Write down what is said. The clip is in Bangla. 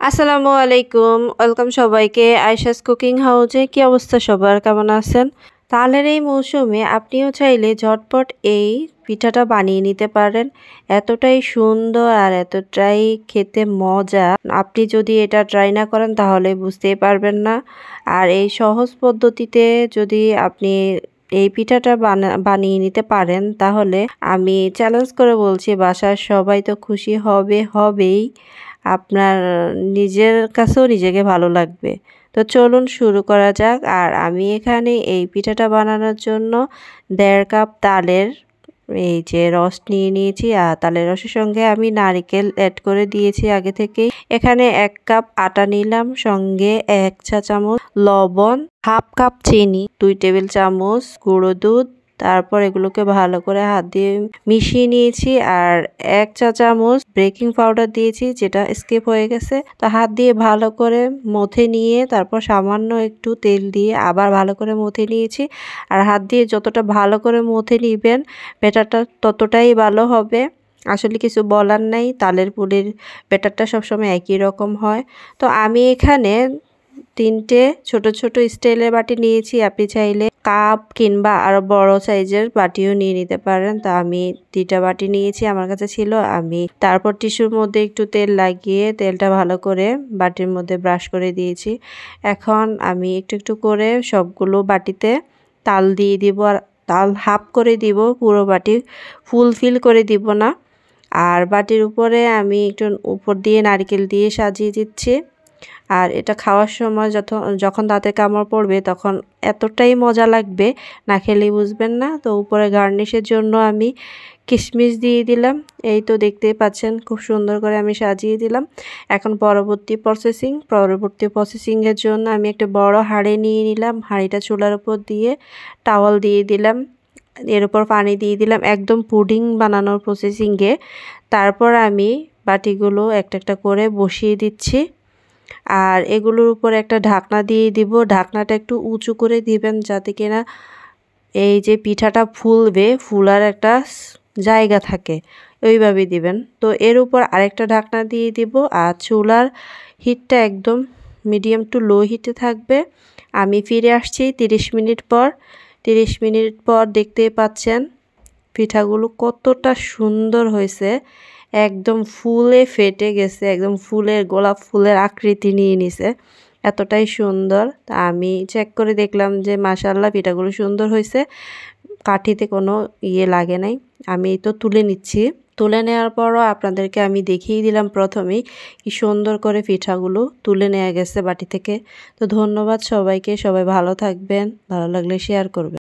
আসসালামু আলাইকুম, ওয়েলকাম সবাইকে আয়েশাস কুকিং হাউজে। কি অবস্থা সবার, কেমন আছেন? তালের এই মৌসুমে আপনিও চাইলে ঝটপট এই পিঠাটা বানিয়ে নিতে পারেন। এতটাই সুন্দর আর এতটাই খেতে মজা, আপনি যদি এটা ট্রাই না করেন তাহলে বুঝতেই পারবেন না। আর এই সহজ পদ্ধতিতে যদি আপনি এই পিঠাটা বানিয়ে নিতে পারেন তাহলে আমি চ্যালেঞ্জ করে বলছি বাসার সবাই তো খুশি হবেই। আপনার নিজের কাছেও নিজেকে ভালো লাগবে। তো চলুন শুরু করা যাক। আর আমি এখানে এই পিঠাটা বানানোর জন্য 1.5 কাপ তালের এই যে রস নিয়ে নিয়েছি। আর তালের রসের সঙ্গে আমি নারকেল অ্যাড করে দিয়েছি আগে থেকেই। এখানে 1 কাপ আটা নিলাম, সঙ্গে 1 চা চামচ লবণ, 1/2 কাপ চিনি, 2 টেবিল চামচ গুঁড়ো দুধ। তারপর এগুলোকে ভালো করে হাত দিয়ে মিশিয়ে নিয়েছি। আর 1 চা চামচ বেকিং পাউডার দিয়েছি, যেটা স্কিপ হয়ে গেছে। তো হাত দিয়ে ভালো করে মথে নিয়ে তারপর সামান্য একটু তেল দিয়ে আবার ভালো করে মথে নিয়েছি। আর হাত দিয়ে যতটা ভালো করে মথে নিবেন ব্যাটারটা ততটাই ভালো হবে। আসলে কিছু বলার নাই, তালের পুলির ব্যাটারটা সবসময় একই রকম হয়। তো আমি এখানে 3টে ছোট ছোট স্টিলের বাটি নিয়েছি। আপনি চাইলে কাপ কিংবা আরো বড় সাইজের বাটিও নিয়ে নিতে পারেন। তা আমি 2টা বাটি নিয়েছি, আমার কাছে ছিল। আমি তারপর টিস্যুর মধ্যে একটু তেল লাগিয়ে তেলটা ভালো করে বাটির মধ্যে ব্রাশ করে দিয়েছি। এখন আমি একটু একটু করে সবগুলো বাটিতে তাল দিয়ে দিব। আর তাল হাফ করে দিব, পুরো বাটি ফুল ফিল করে দিব না। আর বাটির উপরে আমি একটু উপর দিয়ে নারকেল দিয়ে সাজিয়ে দিচ্ছি। আর এটা খাওয়ার সময় যখন দাঁতে কামড় পড়বে তখন এতটাই মজা লাগবে, না খেলেই বুঝবেন না। তো উপরে গার্নিশের জন্য আমি কিশমিশ দিয়ে দিলাম। এই তো দেখতেই পাচ্ছেন খুব সুন্দর করে আমি সাজিয়ে দিলাম। এখন পরবর্তী প্রসেসিংয়ের জন্য আমি একটা বড় হাঁড়ি নিয়ে নিলাম। হাঁড়িটা চুলার উপর দিয়ে টাওয়াল দিয়ে দিলাম, এর উপর পানি দিয়ে দিলাম একদম পুডিং বানানোর প্রসেসিংয়ে। তারপর আমি বাটিগুলো একটা একটা করে বসিয়ে দিচ্ছি। আর এগুলোর উপর একটা ঢাকনা দিয়ে দিব। ঢাকনাটা একটু উঁচু করে দিবেন যাতে কিনা এই যে পিঠাটা ফুলবে, ফুলার একটা জায়গা থাকে, ওইভাবে দিবেন। তো এর উপর আরেকটা ঢাকনা দিয়ে দিব। আর চুলার হিটটা একদম মিডিয়াম টু লো হিটে থাকবে। আমি ফিরে আসছি 30 মিনিট পর। 30 মিনিট পর দেখতেই পাচ্ছেন পিঠাগুলো কতটা সুন্দর হয়েছে, একদম ফুলে ফেটে গেছে, একদম গোলাপ ফুলের আকৃতি নিয়ে নিছে, এতটাই সুন্দর। তা আমি চেক করে দেখলাম যে মাশাআল্লাহ পিঠাগুলো সুন্দর হয়েছে, কাঠিতে কোনো লাগে নাই। আমি তো তুলে নিচ্ছি। তুলে নেওয়ার পরও আপনাদেরকে আমি দেখিয়ে দিলাম প্রথমেই কি সুন্দর করে পিঠাগুলো তুলে নেওয়া গেছে বাটি থেকে। তো ধন্যবাদ সবাইকে, সবাই ভালো থাকবেন, ভালো লাগলে শেয়ার করবেন।